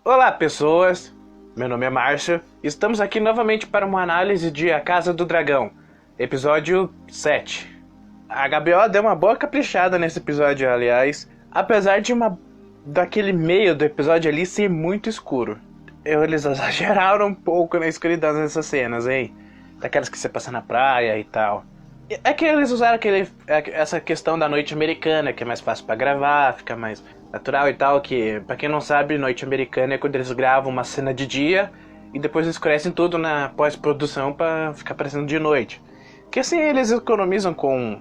Olá, pessoas! Meu nome é Márcio e estamos aqui novamente para uma análise de A Casa do Dragão, episódio 7. A HBO deu uma boa caprichada nesse episódio, aliás, apesar de daquele meio do episódio ali ser muito escuro. Eles exageraram um pouco na escuridão nessas cenas, hein? Daquelas que você passa na praia e tal. É que eles usaram essa questão da noite americana, que é mais fácil pra gravar, fica mais natural e tal, que pra quem não sabe, noite americana é quando eles gravam uma cena de dia e depois escurecem tudo na pós-produção pra ficar parecendo de noite. Que assim eles economizam com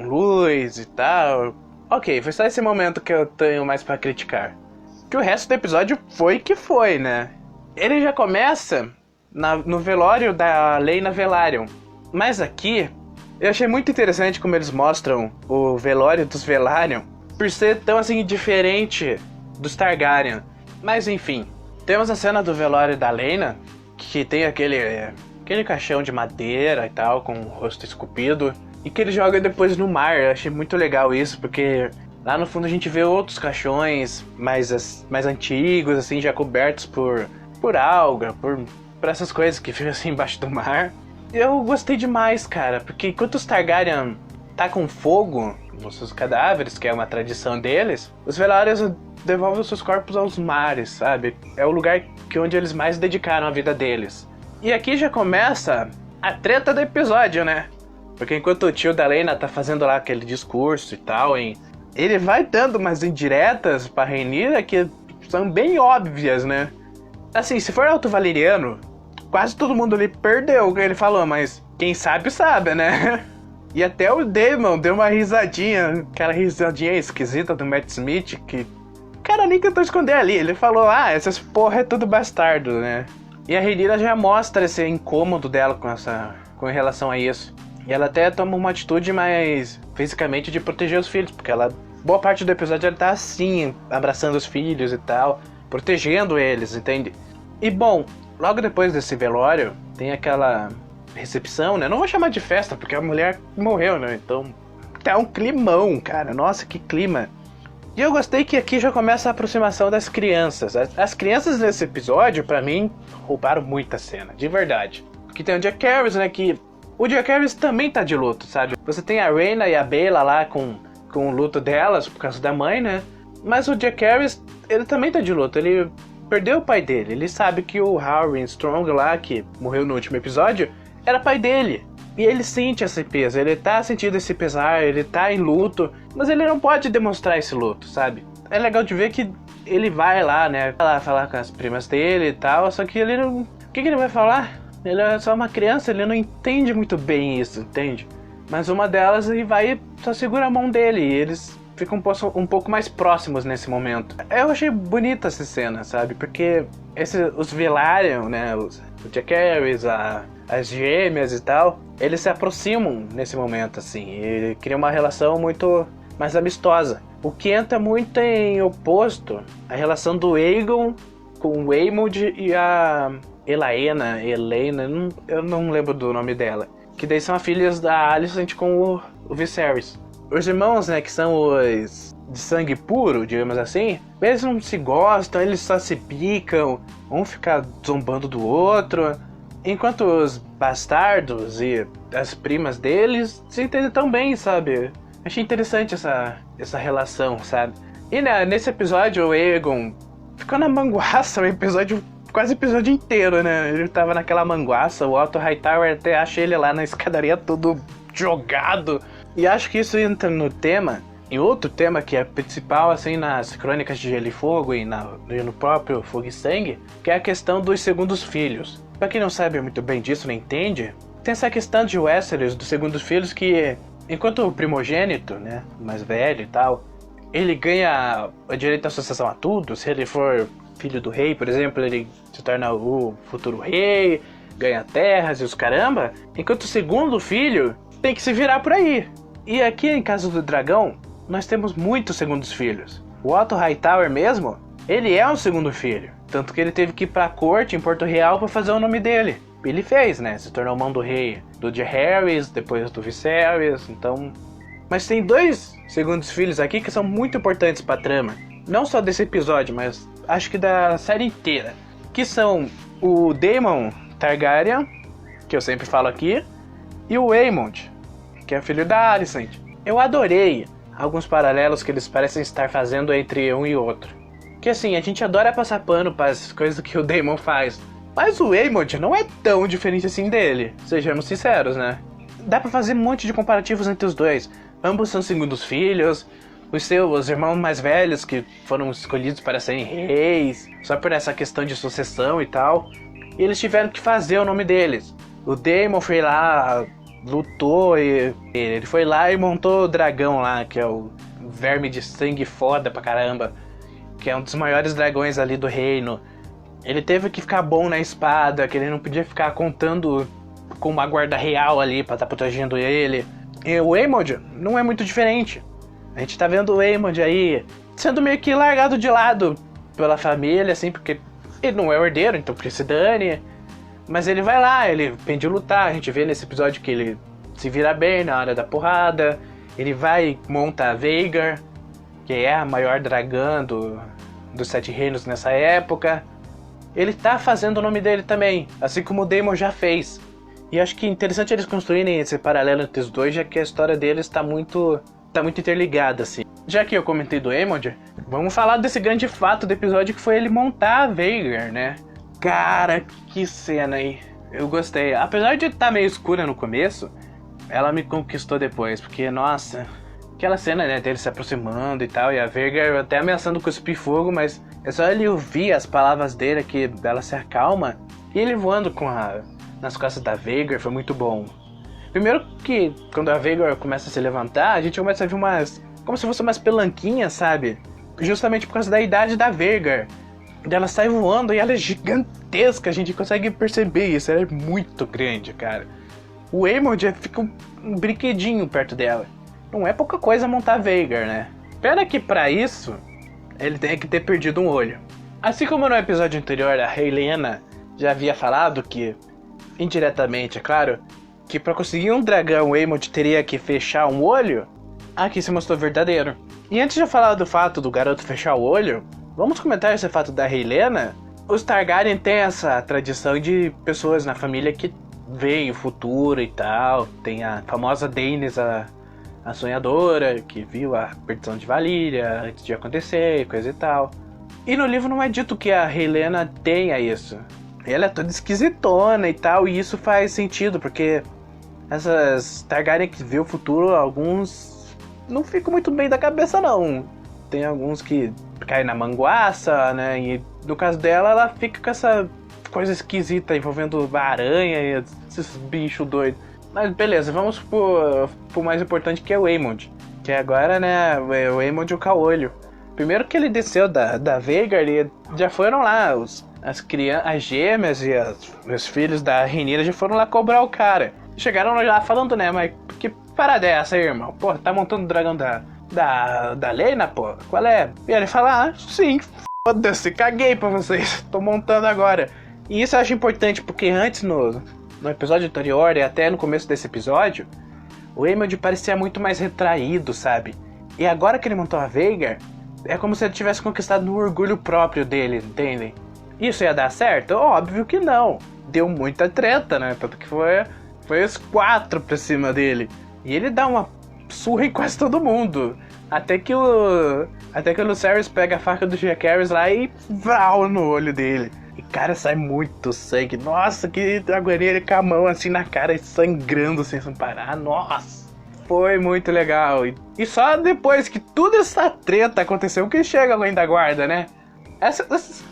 luz e tal. Ok, foi só esse momento que eu tenho mais pra criticar. Que o resto do episódio foi que foi, né? Ele já começa no velório da Laena Velaryon. Mas aqui, eu achei muito interessante como eles mostram o velório dos Velaryon, por ser tão assim diferente dos Targaryen. Mas enfim, temos a cena do velório da Laena, que tem aquele caixão de madeira e tal, com o rosto esculpido, e que ele joga depois no mar. Eu achei muito legal isso, porque lá no fundo a gente vê outros caixões mais antigos, assim, já cobertos por alga, por essas coisas que ficam assim embaixo do mar. Eu gostei demais, cara, porque enquanto os Targaryen tacam fogo nos seus cadáveres, que é uma tradição deles, os Velaryon devolvem os seus corpos aos mares, sabe? É o lugar onde eles mais dedicaram a vida deles. E aqui já começa a treta do episódio, né? Porque enquanto o tio da Laena tá fazendo lá aquele discurso e tal, ele vai dando umas indiretas pra Rhaenyra que são bem óbvias, né? Assim, se for Alto Valeriano, quase todo mundo ali perdeu o que ele falou, mas quem sabe, sabe, né? E até o Daemon deu uma risadinha, aquela risadinha esquisita do Matt Smith, que o cara nem tentou esconder ali. Ele falou, essas porra é tudo bastardo, né? E a Rhaenyra já mostra esse incômodo dela com relação a isso. E ela até toma uma atitude mais fisicamente de proteger os filhos, porque boa parte do episódio ela tá assim, abraçando os filhos e tal, protegendo eles, entende? E bom, logo depois desse velório, tem aquela recepção, né? Não vou chamar de festa, porque a mulher morreu, né? Então, tá um climão, cara. Nossa, que clima. E eu gostei que aqui já começa a aproximação das crianças. As crianças nesse episódio, pra mim, roubaram muita cena, de verdade. Porque tem o Jack Harris, né? Que o Jack Harris também tá de luto, sabe? Você tem a Rhaena e a Baela lá com o luto delas, por causa da mãe, né? Mas o Jack Harris, ele também tá de luto. Ele perdeu o pai dele. Ele sabe que o Harwin Strong lá, que morreu no último episódio, era pai dele. E ele sente esse peso, ele tá sentindo esse pesar, ele tá em luto, mas ele não pode demonstrar esse luto, sabe? É legal de ver que ele vai lá, né, falar com as primas dele e tal, só que ele não... O que ele vai falar? Ele é só uma criança, ele não entende muito bem isso, entende? Mas uma delas ele vai e só segura a mão dele, e eles ficam um pouco mais próximos nesse momento. Eu achei bonita essa cena, sabe? Porque os Velaryon, né, o Jack Harris, as gêmeas e tal, eles se aproximam nesse momento, assim, e criam uma relação muito mais amistosa. O que entra muito em oposto à relação do Aegon com o Aemond e a Elaena, eu não lembro do nome dela, que daí são as filhas da Alicent com o Viserys. Os irmãos, né, que são os de sangue puro, digamos assim, eles não se gostam, eles só se picam, um fica zombando do outro, enquanto os bastardos e as primas deles se entendem tão bem, sabe? Achei interessante essa relação, sabe? E né, nesse episódio o Aegon ficou na manguaça quase o episódio inteiro, né? Ele tava naquela manguaça, o Otto Hightower até acha ele lá na escadaria todo jogado. E acho que isso entra no tema, em outro tema que é principal assim nas Crônicas de Gelo e Fogo e no próprio Fogo e Sangue, que é a questão dos segundos filhos. Pra quem não sabe muito bem disso, não entende, tem essa questão de Westeros dos segundos filhos que, enquanto o primogênito, né, o mais velho e tal, ele ganha o direito à associação a tudo. Se ele for filho do rei, por exemplo, ele se torna o futuro rei, ganha terras e os caramba, enquanto o segundo filho tem que se virar por aí. E aqui em Casa do Dragão, nós temos muitos segundos filhos. O Otto Hightower mesmo, ele é um segundo filho. Tanto que ele teve que ir pra corte em Porto Real pra fazer o nome dele. Ele fez, né? Se tornou mão do rei do Jaehaerys, depois do Viserys, então... Mas tem dois segundos filhos aqui que são muito importantes pra trama. Não só desse episódio, mas acho que da série inteira. Que são o Daemon Targaryen, que eu sempre falo aqui, e o Aemond, que é filho da Alicent. Eu adorei alguns paralelos que eles parecem estar fazendo entre um e outro. Que assim, a gente adora passar pano para as coisas que o Daemon faz, mas o Aemond não é tão diferente assim dele, sejamos sinceros, né? Dá pra fazer um monte de comparativos entre os dois. Ambos são segundos filhos, os seus irmãos mais velhos que foram escolhidos para serem reis, só por essa questão de sucessão e tal. E eles tiveram que fazer o nome deles. O Daemon foi lá, lutou e ele foi lá e montou o dragão lá, que é o verme de sangue foda pra caramba, que é um dos maiores dragões ali do reino. Ele teve que ficar bom na espada, que ele não podia ficar contando com uma guarda real ali pra estar protegendo ele. E o Aemond não é muito diferente. A gente tá vendo o Aemond aí sendo meio que largado de lado pela família, assim, porque ele não é o herdeiro, então que se dane. Mas ele vai lá, ele aprende a lutar. A gente vê nesse episódio que ele se vira bem na hora da porrada. Ele vai e monta a Vhagar, que é a maior dragã dos Sete Reinos nessa época. Ele tá fazendo o nome dele também, assim como o Daemon já fez. E acho que é interessante eles construírem esse paralelo entre os dois, já que a história deles tá muito interligada, assim. Já que eu comentei do Aemond, vamos falar desse grande fato do episódio que foi ele montar a Vhagar, né? Cara, que cena aí. Eu gostei. Apesar de estar meio escura no começo, ela me conquistou depois, porque, nossa, aquela cena, né, dele se aproximando e tal, e a Vhagar até ameaçando cuspir fogo, mas é só ele ouvir as palavras dele que ela se acalma, e ele voando nas costas da Vhagar foi muito bom. Primeiro que, quando a Vhagar começa a se levantar, a gente começa a ver como se fosse umas pelanquinhas, sabe? Justamente por causa da idade da Vhagar. Ela sai voando e ela é gigantesca, a gente consegue perceber isso, ela é muito grande, cara. O Aemond fica um brinquedinho perto dela. Não é pouca coisa montar a Vhagar, né? Pena que pra isso, ele tem que ter perdido um olho. Assim como no episódio anterior, a Helaena já havia falado que, indiretamente, é claro, que pra conseguir um dragão, o Aemond teria que fechar um olho, aqui se mostrou verdadeiro. E antes de eu falar do fato do garoto fechar o olho, vamos comentar esse fato da Helaena? Os Targaryen têm essa tradição de pessoas na família que veem o futuro e tal. Tem a famosa Daenerys, a sonhadora, que viu a perdição de Valíria antes de acontecer, coisa e tal. E no livro não é dito que a Helaena tenha isso. Ela é toda esquisitona e tal, e isso faz sentido, porque essas Targaryen que vê o futuro, alguns não ficam muito bem da cabeça não. Tem alguns que caem na manguaça, né, e no caso dela, ela fica com essa coisa esquisita envolvendo aranha e esses bichos doidos. Mas beleza, vamos pro mais importante, que é o Aemond. Que agora, né, o Aemond o caolho. Primeiro que ele desceu da Vhagar, já foram lá, as gêmeas e os filhos da Rhaenyra já foram lá cobrar o cara. Chegaram lá falando, né, mas que parada é essa aí, irmão? Pô, tá montando o dragão da Lena, pô? Qual é? E ele fala, sim, foda-se, caguei pra vocês, tô montando agora. E isso eu acho importante, porque antes, no episódio anterior e até no começo desse episódio, o Aemond parecia muito mais retraído, sabe? E agora que ele montou a Vhagar, é como se ele tivesse conquistado no orgulho próprio dele, entendem? Isso ia dar certo? Óbvio que não. Deu muita treta, né? Tanto que foi os 4 pra cima dele. E ele dá uma surra em quase todo mundo. Até que o Lucerys pega a faca do Jaehaerys lá e vral no olho dele. E cara, sai muito sangue. Nossa, que agonia ele com a mão assim na cara e sangrando sem parar. Nossa, foi muito legal. E só depois que toda essa treta aconteceu que chega alguém da guarda, né? Essa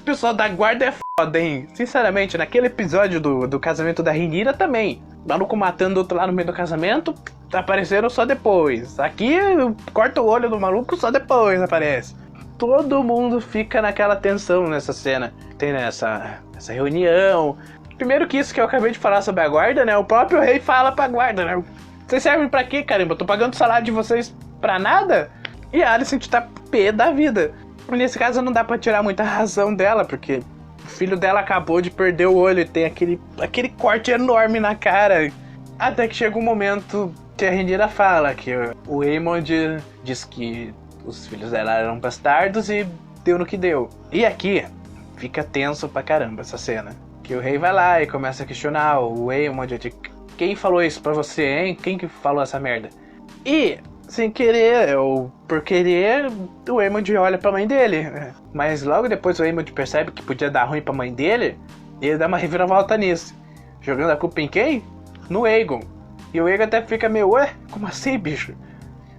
pessoa da guarda é foda, hein? Sinceramente, naquele episódio do casamento da Rhaenyra também. O maluco matando outro lá no meio do casamento, apareceram só depois. Aqui, corta o olho do maluco, só depois aparece. Todo mundo fica naquela tensão nessa cena. Tem essa reunião. Primeiro que isso que eu acabei de falar sobre a guarda, né? O próprio rei fala pra guarda, né? Vocês servem pra quê, caramba? Eu tô pagando o salário de vocês pra nada? E a Alicent tá pé da vida. E nesse caso não dá pra tirar muita razão dela, porque o filho dela acabou de perder o olho e tem aquele corte enorme na cara. Até que chega um momento que a Rhaenyra fala que o Aemond diz que os filhos dela eram bastardos e deu no que deu. E aqui fica tenso pra caramba essa cena. Que o rei vai lá e começa a questionar o Aemond de quem falou isso pra você, hein? Quem que falou essa merda? E, sem querer, ou por querer, o Aemond olha pra mãe dele. Mas logo depois o Aemond percebe que podia dar ruim pra mãe dele, e ele dá uma reviravolta nisso. Jogando a culpa em quem? No Aegon. E o Aegon até fica meio, ué, como assim, bicho?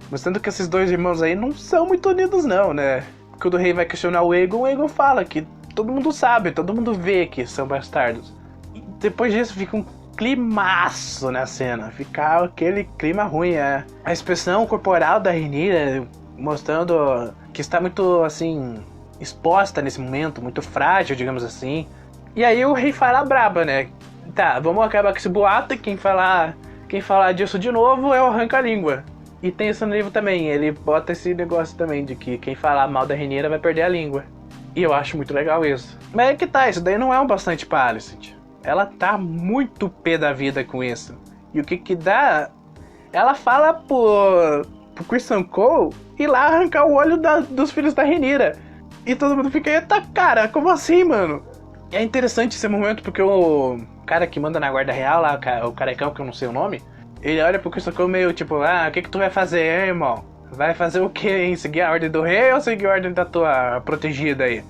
Mostrando que esses dois irmãos aí não são muito unidos não, né? Quando o rei vai questionar o Aegon fala que todo mundo sabe, todo mundo vê que são bastardos. E depois disso fica um climaço na cena, fica aquele clima ruim, A expressão corporal da Rhaenyra mostrando que está muito, assim, exposta nesse momento, muito frágil, digamos assim. E aí o rei fala braba, né? Tá, vamos acabar com esse boato e quem falar disso de novo eu arranco a língua. E tem isso no livro também, ele bota esse negócio também de que quem falar mal da Rhaenyra vai perder a língua. E eu acho muito legal isso. Mas é que tá, isso daí não é um bastante pra Alicent. Ela tá muito pé da vida com isso. E o que dá? Ela fala pro Criston Cole ir lá arrancar o olho dos filhos da Rhaenyra. E todo mundo fica, eita cara, como assim, mano? E é interessante esse momento porque o cara que manda na guarda real lá, o carecão que eu não sei o nome, ele olha pro Criston Cole meio tipo, o que tu vai fazer, hein, irmão? Vai fazer o quê, hein? Seguir a ordem do rei ou seguir a ordem da tua protegida aí?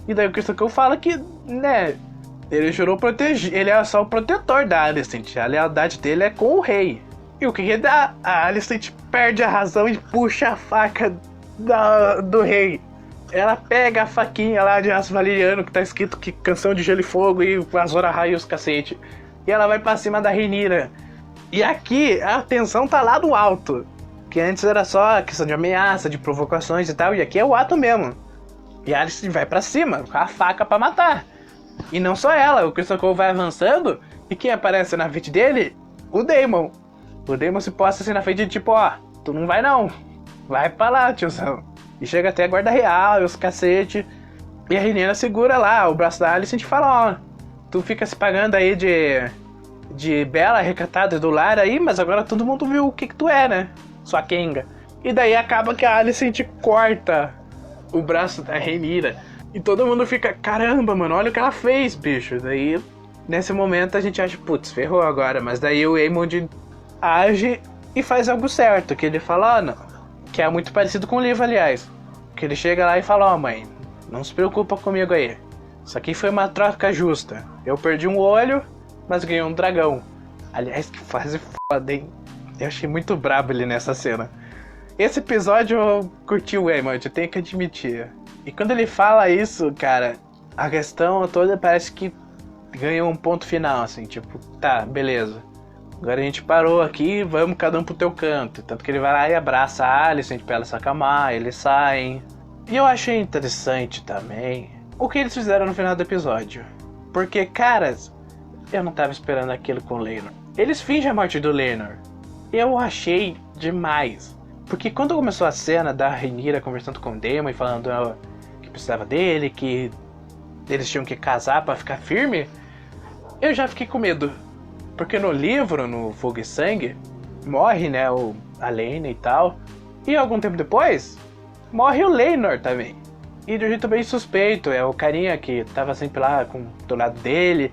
E daí o Criston Cole fala que, né, ele jurou proteger, ele é só o protetor da Alicent, a lealdade dele é com o rei. E o que dá? A Alicent perde a razão e puxa a faca do rei. Ela pega a faquinha lá de aço valeriano que tá escrito que canção de gelo e fogo e Azor Ahai e os cacete. E ela vai pra cima da Rhaenyra. E aqui a tensão tá lá do alto. Que antes era só questão de ameaça, de provocações e tal. E aqui é o ato mesmo. E a Alicent vai pra cima com a faca pra matar. E não só ela, o Criston Cole vai avançando. E quem aparece na frente dele? O Daemon. O Daemon se posta assim na frente de tipo, tu não vai não. Vai pra lá, tiozão. E chega até a guarda real e os cacete. E a Rhaenyra segura lá o braço da Alicent e fala, tu fica se pagando aí de bela, recatada do lar aí, mas agora todo mundo viu o que tu é, né? Sua Kenga. E daí acaba que a Alicent corta o braço da Rhaenyra. E todo mundo fica, caramba, mano, olha o que ela fez, bicho. Daí, nesse momento, a gente acha, putz, ferrou agora. Mas daí o Aemond age e faz algo certo. Que ele fala, não, que é muito parecido com o livro, aliás. Que ele chega lá e fala, mãe, não se preocupa comigo aí. Isso aqui foi uma troca justa. Eu perdi um olho, mas ganhei um dragão. Aliás, que fase foda, hein? Eu achei muito brabo ele nessa cena. Esse episódio eu curti o Aemond, eu tenho que admitir. E quando ele fala isso, cara, a questão toda parece que ganhou um ponto final, assim, tipo, tá, beleza. Agora a gente parou aqui, vamos cada um pro teu canto. Tanto que ele vai lá e abraça a Alicent pra ela se acalmar, eles saem. E eu achei interessante também o que eles fizeram no final do episódio. Porque, caras, eu não tava esperando aquilo com o Laenor. Eles fingem a morte do Laenor. Eu achei demais. Porque quando começou a cena da Rhaenyra conversando com o Daemon e falando que precisava dele, que eles tinham que casar pra ficar firme, eu já fiquei com medo. Porque no livro, no Fogo e Sangue, morre, né, a Laena e tal. E algum tempo depois, morre o Laenor também. E de um jeito bem suspeito, é o carinha que tava sempre lá do lado dele,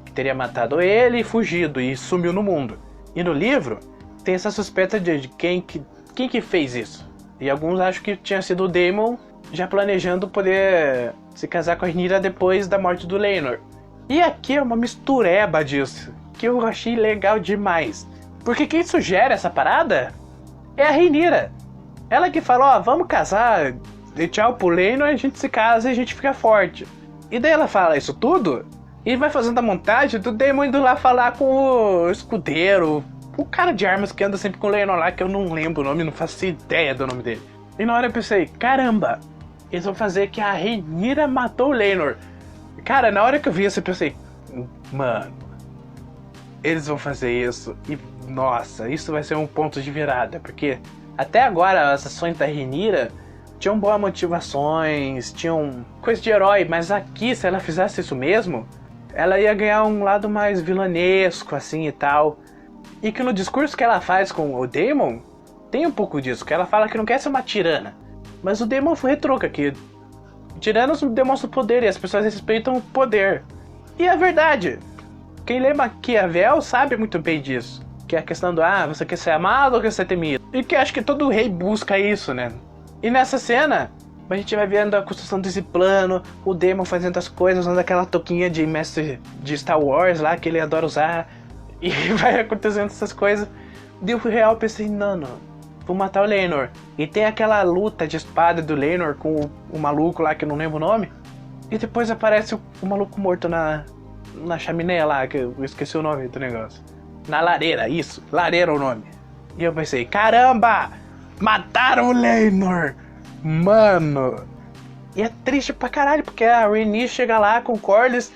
que teria matado ele e fugido e sumiu no mundo. E no livro, tem essa suspeita de quem que fez isso. E alguns acham que tinha sido o Daemon já planejando poder se casar com a Rhaenyra depois da morte do Laenor. E aqui é uma mistureba disso, que eu achei legal demais. Porque quem sugere essa parada é a Rhaenyra. Ela que fala, vamos casar, dê tchau pro Laenor, a gente se casa e a gente fica forte. E daí ela fala isso tudo e vai fazendo a montagem do Daemon indo lá falar com o escudeiro, o cara de armas que anda sempre com o Laenor lá, que eu não lembro o nome, não faço ideia do nome dele. E na hora eu pensei, caramba, eles vão fazer que a Rhaenyra matou o Laenor. Cara, na hora que eu vi isso eu pensei, mano, eles vão fazer isso e, nossa, isso vai ser um ponto de virada, porque até agora as ações da Rhaenyra tinham boas motivações, tinham coisa de herói, mas aqui, se ela fizesse isso mesmo, ela ia ganhar um lado mais vilanesco, assim, e tal. E que no discurso que ela faz com o Daemon, tem um pouco disso, que ela fala que não quer ser uma tirana. Mas o Daemon retruca que Tiranos demonstram poder e as pessoas respeitam o poder. E é verdade. Quem lê Maquiavel sabe muito bem disso. Que é a questão do, você quer ser amado ou quer ser temido? E que acho que todo rei busca isso, né? E nessa cena, a gente vai vendo a construção desse plano, o Daemon fazendo as coisas, usando aquela touquinha de mestre de Star Wars lá, que ele adora usar. E vai acontecendo essas coisas. Deu real, pensei, não, vou matar o Laenor. E tem aquela luta de espada do Laenor com o maluco lá, que eu não lembro o nome. E depois aparece o maluco morto na chaminé lá, que eu esqueci o nome do negócio. Na lareira, isso. Lareira é o nome. E eu pensei, caramba! Mataram o Laenor! Mano! E é triste pra caralho, porque a Rhaenys chega lá com o Corlys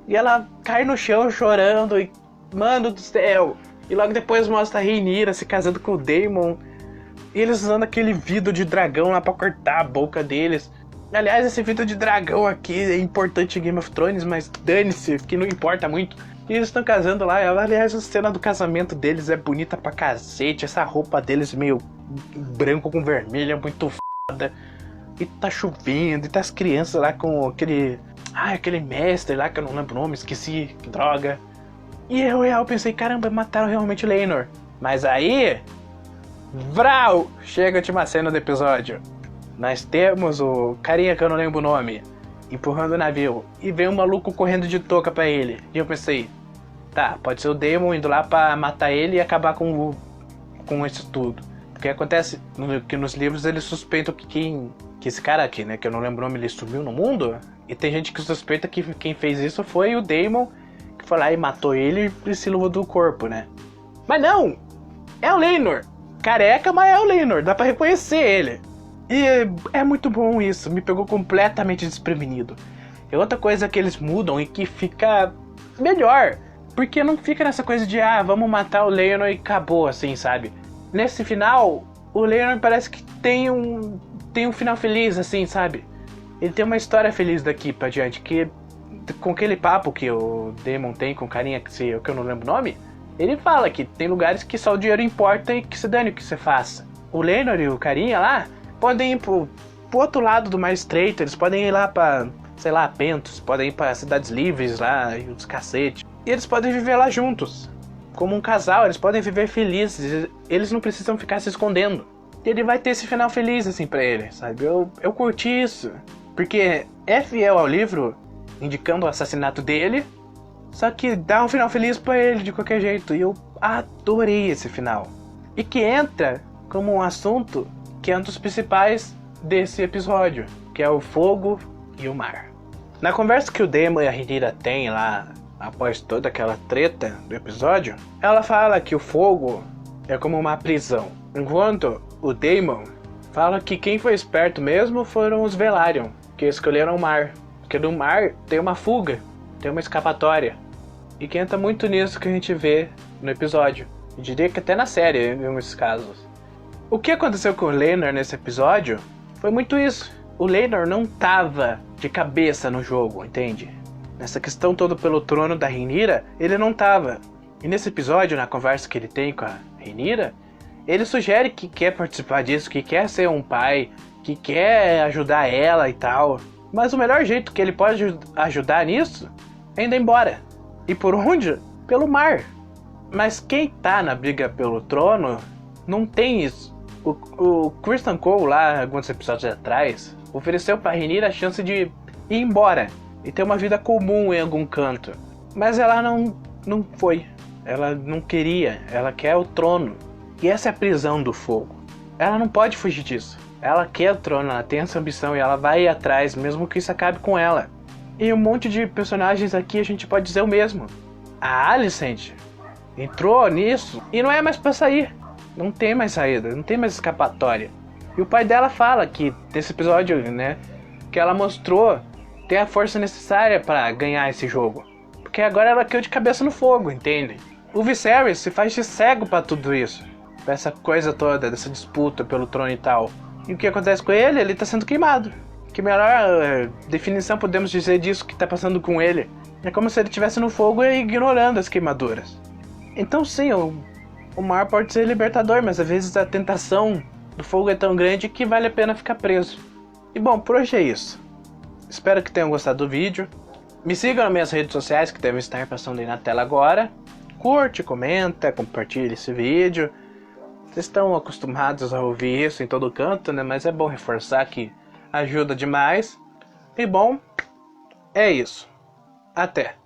e ela cai no chão chorando e... Mano do céu! E logo depois mostra a Rhaenyra se casando com o Daemon. E eles usando aquele vidro de dragão lá pra cortar a boca deles. Aliás, esse vidro de dragão aqui é importante em Game of Thrones, mas dane-se, que não importa muito. E eles estão casando lá. Aliás, a cena do casamento deles é bonita pra cacete. Essa roupa deles meio branco com vermelho é muito foda. E tá chovendo, e tá as crianças lá com aquele... aquele mestre lá que eu não lembro o nome, esqueci, que droga. E eu pensei, caramba, mataram realmente o Laenor. Mas aí... Vrau! Chega a última cena do episódio. Nós temos o carinha que eu não lembro o nome, empurrando o navio. E vem um maluco correndo de touca pra ele. E eu pensei, tá, pode ser o Daemon indo lá pra matar ele e acabar com isso tudo. Porque acontece que nos livros eles suspeitam que esse cara aqui, né, que eu não lembro o nome, ele sumiu no mundo. E tem gente que suspeita que quem fez isso foi o Daemon, que foi lá e matou ele e se livrou do corpo, né. Mas não! É o Laenor! Careca, mas é o Laenor, dá pra reconhecer ele. E é muito bom isso, me pegou completamente desprevenido. É outra coisa que eles mudam e que fica melhor. Porque não fica nessa coisa de, vamos matar o Laenor e acabou, assim, sabe? Nesse final, o Laenor parece que tem um final feliz, assim, sabe? Ele tem uma história feliz daqui pra diante, que com aquele papo que o Daemon tem com o carinha que eu não lembro o nome, ele fala que tem lugares que só o dinheiro importa e que se dane o que você faça. O Laenor e o carinha lá podem ir pro outro lado do Mar Estreito, eles podem ir lá pra, sei lá, Pentos, podem ir pra Cidades Livres lá e os cacete. E eles podem viver lá juntos, como um casal, eles podem viver felizes, eles não precisam ficar se escondendo. E ele vai ter esse final feliz assim pra ele, sabe? Eu curti isso, porque é fiel ao livro, indicando o assassinato dele, só que dá um final feliz pra ele de qualquer jeito. E eu adorei esse final. E que entra como um assunto que é um dos principais desse episódio, que é o fogo e o mar. Na conversa que o Daemon e a Rhaenyra têm lá, após toda aquela treta do episódio, ela fala que o fogo é como uma prisão, enquanto o Daemon fala que quem foi esperto mesmo foram os Velaryon, que escolheram o mar, porque no mar tem uma fuga, tem uma escapatória, e que entra muito nisso que a gente vê no episódio. Eu diria que até na série, em alguns casos. O que aconteceu com o Laenor nesse episódio foi muito isso. O Laenor não tava de cabeça no jogo, entende? Nessa questão toda pelo trono da Rhaenyra, ele não tava. E nesse episódio, na conversa que ele tem com a Rhaenyra, ele sugere que quer participar disso, que quer ser um pai, que quer ajudar ela e tal. Mas o melhor jeito que ele pode ajudar nisso é indo embora. E por onde? Pelo mar. Mas quem tá na briga pelo trono não tem isso. O Criston Cole lá, alguns episódios atrás, ofereceu pra Rhaenyra a chance de ir embora e ter uma vida comum em algum canto. Mas ela não foi. Ela não queria. Ela quer o trono. E essa é a prisão do fogo. Ela não pode fugir disso. Ela quer o trono, ela tem essa ambição e ela vai ir atrás, mesmo que isso acabe com ela. E um monte de personagens aqui a gente pode dizer o mesmo. A Alicent entrou nisso e não é mais pra sair. Não tem mais saída, não tem mais escapatória. E o pai dela fala que, nesse episódio, né, que ela mostrou ter a força necessária pra ganhar esse jogo. Porque agora ela caiu de cabeça no fogo, entende? O Viserys se faz de cego pra tudo isso. Pra essa coisa toda, dessa disputa pelo trono e tal. E o que acontece com ele? Ele tá sendo queimado. Que melhor definição podemos dizer disso que tá passando com ele? É como se ele estivesse no fogo e ignorando as queimaduras. Então sim, o mar pode ser libertador, mas às vezes a tentação do fogo é tão grande que vale a pena ficar preso. E bom, por hoje é isso. Espero que tenham gostado do vídeo. Me sigam nas minhas redes sociais, que devem estar passando aí na tela agora. Curte, comenta, compartilha esse vídeo. Vocês estão acostumados a ouvir isso em todo canto, né? Mas é bom reforçar que ajuda demais. E bom, é isso. Até!